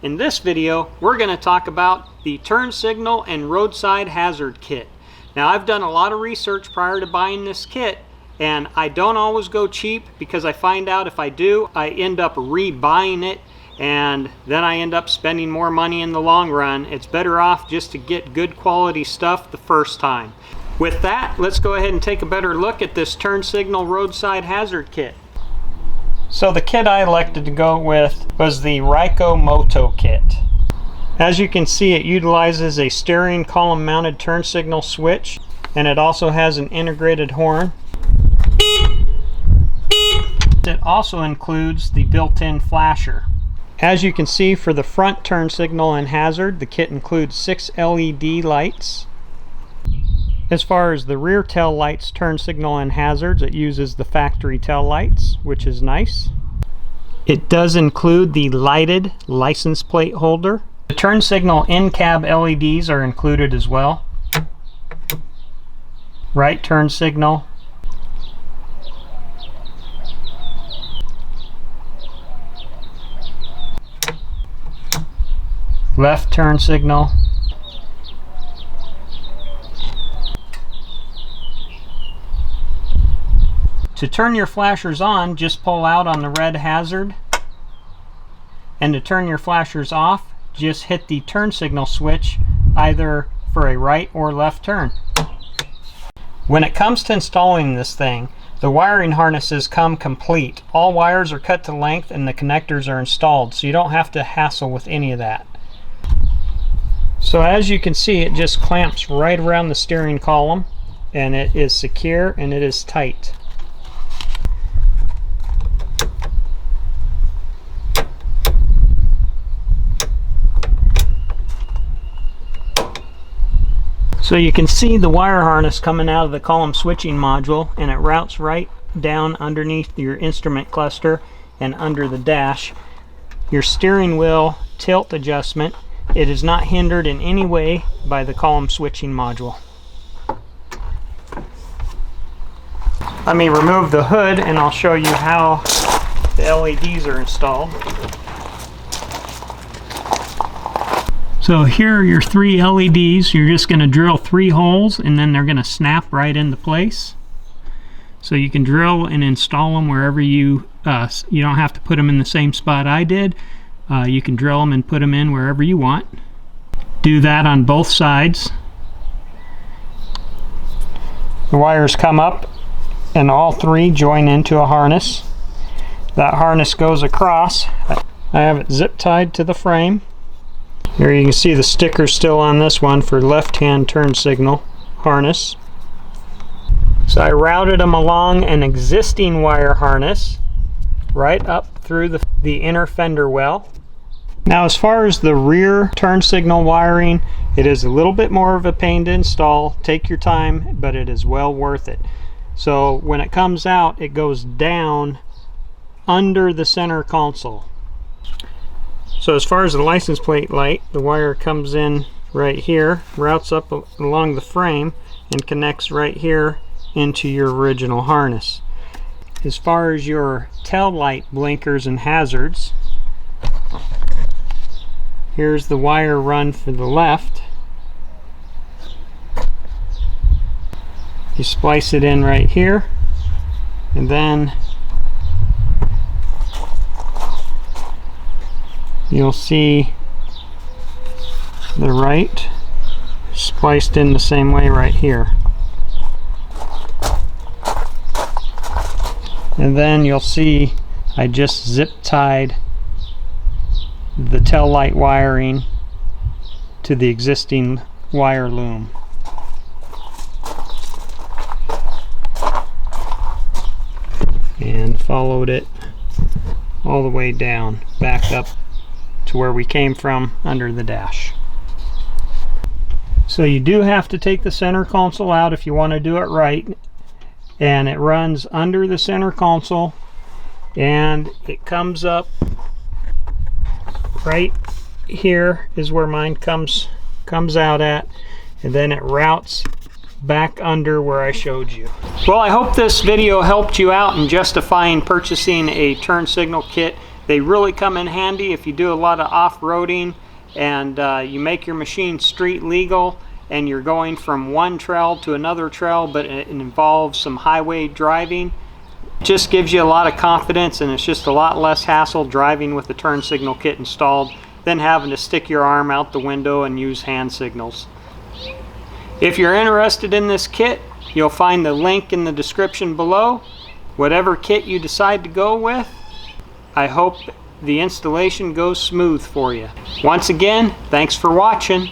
In this video, we're going to talk about the turn signal and roadside hazard kit. Now, I've done a lot of research prior to buying this kit, and I don't always go cheap because I find out if I do, I end up rebuying it, and then I end up spending more money in the long run. It's better off just to get good quality stuff the first time. With that, let's go ahead and take a better look at this turn signal roadside hazard kit. So the kit I elected to go with was the Ryco Moto kit. As you can see, it utilizes a steering column mounted turn signal switch, and it also has an integrated horn. It also includes the built-in flasher. As you can see, for the front turn signal and hazard, the kit includes 6 LED lights. As far as the rear tail lights, turn signal, and hazards, it uses the factory tail lights, which is nice. It does include the lighted license plate holder. The turn signal in-cab LEDs are included as well. Right turn signal. Left turn signal. To turn your flashers on, just pull out on the red hazard. And to turn your flashers off, just hit the turn signal switch either for a right or left turn. When it comes to installing this thing, the wiring harnesses come complete. All wires are cut to length and the connectors are installed, so you don't have to hassle with any of that. So as you can see, it just clamps right around the steering column, and it is secure and it is tight. So you can see the wire harness coming out of the column switching module, and it routes right down underneath your instrument cluster and under the dash. Your steering wheel tilt adjustment, it is not hindered in any way by the column switching module. Let me remove the hood and I'll show you how the LEDs are installed. So here are your 3 LEDs. You're just going to drill 3 holes and then they're going to snap right into place. So you can drill and install them wherever you don't have to put them in the same spot I did. You can drill them and put them in wherever you want. Do that on both sides. The wires come up and all 3 join into a harness. That harness goes across. I have it zip tied to the frame. Here you can see the sticker still on this one for left-hand turn signal harness. So I routed them along an existing wire harness right up through the inner fender well. Now, as far as the rear turn signal wiring, it is a little bit more of a pain to install. Take your time, but it is well worth it. So when it comes out, it goes down under the center console. So as far as the license plate light, the wire comes in right here, routes up along the frame, and connects right here into your original harness. As far as your tail light blinkers and hazards, here's the wire run for the left. You splice it in right here, and then you'll see the right spliced in the same way right here. And then you'll see I just zip tied the tail light wiring to the existing wire loom. And followed it all the way down, back up to where we came from under the dash. So you do have to take the center console out if you want to do it right, and it runs under the center console and it comes up right here is where mine comes out at, and then it routes back under where I showed you. Well, I hope this video helped you out in justifying purchasing a turn signal kit They really come in handy if you do a lot of off-roading and you make your machine street legal and you're going from one trail to another trail, but it involves some highway driving. It just gives you a lot of confidence, and it's just a lot less hassle driving with the turn signal kit installed than having to stick your arm out the window and use hand signals. If you're interested in this kit, you'll find the link in the description below. Whatever kit you decide to go with, I hope the installation goes smooth for you. Once again, thanks for watching.